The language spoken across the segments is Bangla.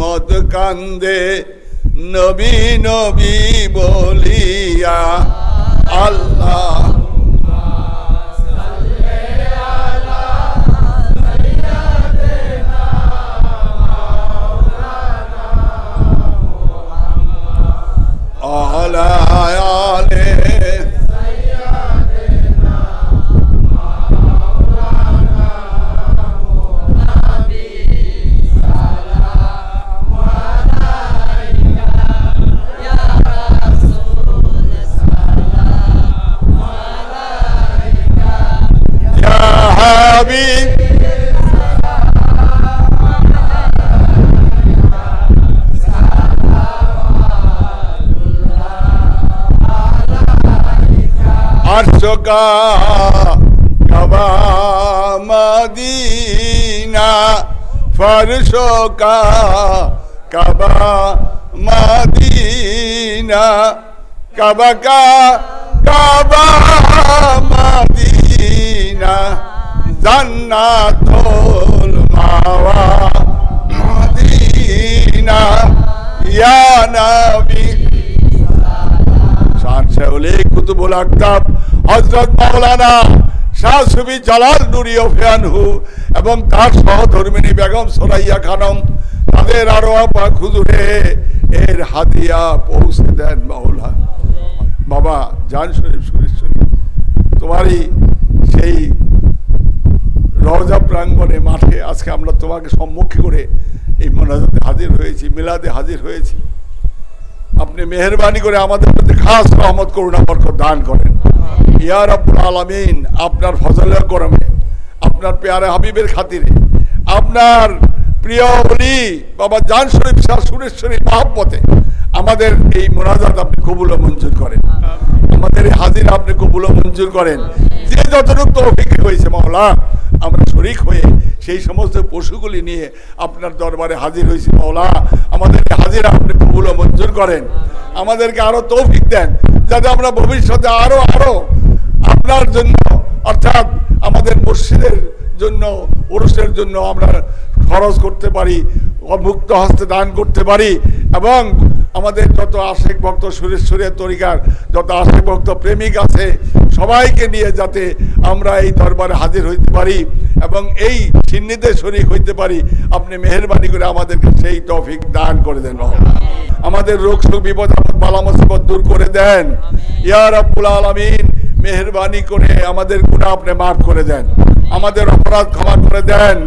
উম্মত কান্দে নবী নবী বলিয়া আল্লাহ का कबा मदीना फर्शों का कबा मदीना कबा का कबा मदीना जन्नतुल मावा मदीना या नबी शान से उले कुतुबुल अक्ताब हजरत मौलाना शाह सुफी জালাল নুরি ওফিয়ানহু এবং তার সহধর্মিনী বেগম সোরাইয়া খানম তাদের আরো পাক হুজুরে এর হাদিয়া পৌঁছে দেন মাওলা। বাবা জান শরীফ সুরেশ্বরী তোমারই সেই রওজা প্রাঙ্গণে মাঠে আজকে আমরা তোমাকে সম্মুখে করে এই মোনাজাতে হাজির হয়েছি, মিলাদে হাজির হয়েছি। আপনি মেহেরবানি করে আমাদের প্রতি খাস রহমত করুণা বরকত দান করেন ইয়া রাব্বুল আলামিন। আপনার ফজলের করমে, আপনার প্যারে হাবিবের খাতিরে, আপনার প্রিয় ওলি বাবা জান শরীফ শাহ সুরেশ্বরী মহব্বতে আমাদের এই মোনাজাত আপনি কবুল ও মঞ্জুর করেন, আমাদের এই হাজির আপনি কবুল ও মঞ্জুর করেন। যে যতটুকু তৌফিক হয়েছে মাওলা আমরা শরীক হয়ে সেই সমস্ত পশুগুলি নিয়ে আপনার দরবারে হাজির হয়েছি মাওলা। আমাদের হাজির আপনি কবুল ও মঞ্জুর করেন, আমাদেরকে আরো তৌফিক দেন যাতে আমরা ভবিষ্যতে আরো আরো আপনার জন্য অর্থাৎ আমাদের মসজিদের জন্য ওরসের জন্য আমরা খরচ করতে পারি, মুক্ত হস্তে দান করতে পারি এবং আমাদের যত আশেক ভক্ত সুরেশ্বরের তরিকার যত আশেক ভক্ত প্রেমিক আছে সবাইকে নিয়ে যাতে আমরা এই দরবারে হাজির হইতে পারি এবং এই সিন্নিতে শরীক হইতে পারি। আপনি মেহেরবানি করে আমাদেরকে সেই তৌফিক দান করে দেন, আমাদের রোগ শোক বিপদ আপদ বালা মুসিবত দূর করে দেন ইয়া রাব্বুল আলামিন। মেহেরবানি করে আমাদের গুনাহ আপনি মাফ করে দেন, আমাদের অপরাধ ক্ষমা করে দেন,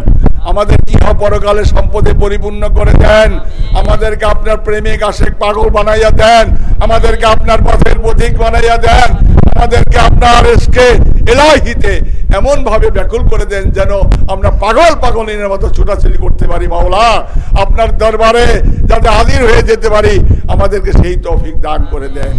আমাদের ইহ পরকালে সম্পদে পরিপূর্ণ করে দেন, আমাদেরকে আপনার প্রেমিক আশেক পাগল বানাইয়া দেন, আমাদেরকে আপনার পথের পথিক বানাইয়া দেন, আমাদেরকে আপনার ইশকে ইলাহিতে এমন ভাবে ব্যাকুল করে দেন যেন আমরা পাগল পাগলিনের মতো ছুটাছুটি করতে পারি মাওলা। আপনার দরবারে যাতে হাজির হয়ে যেতে পারি আমাদেরকে সেই তৌফিক দান করে দেন।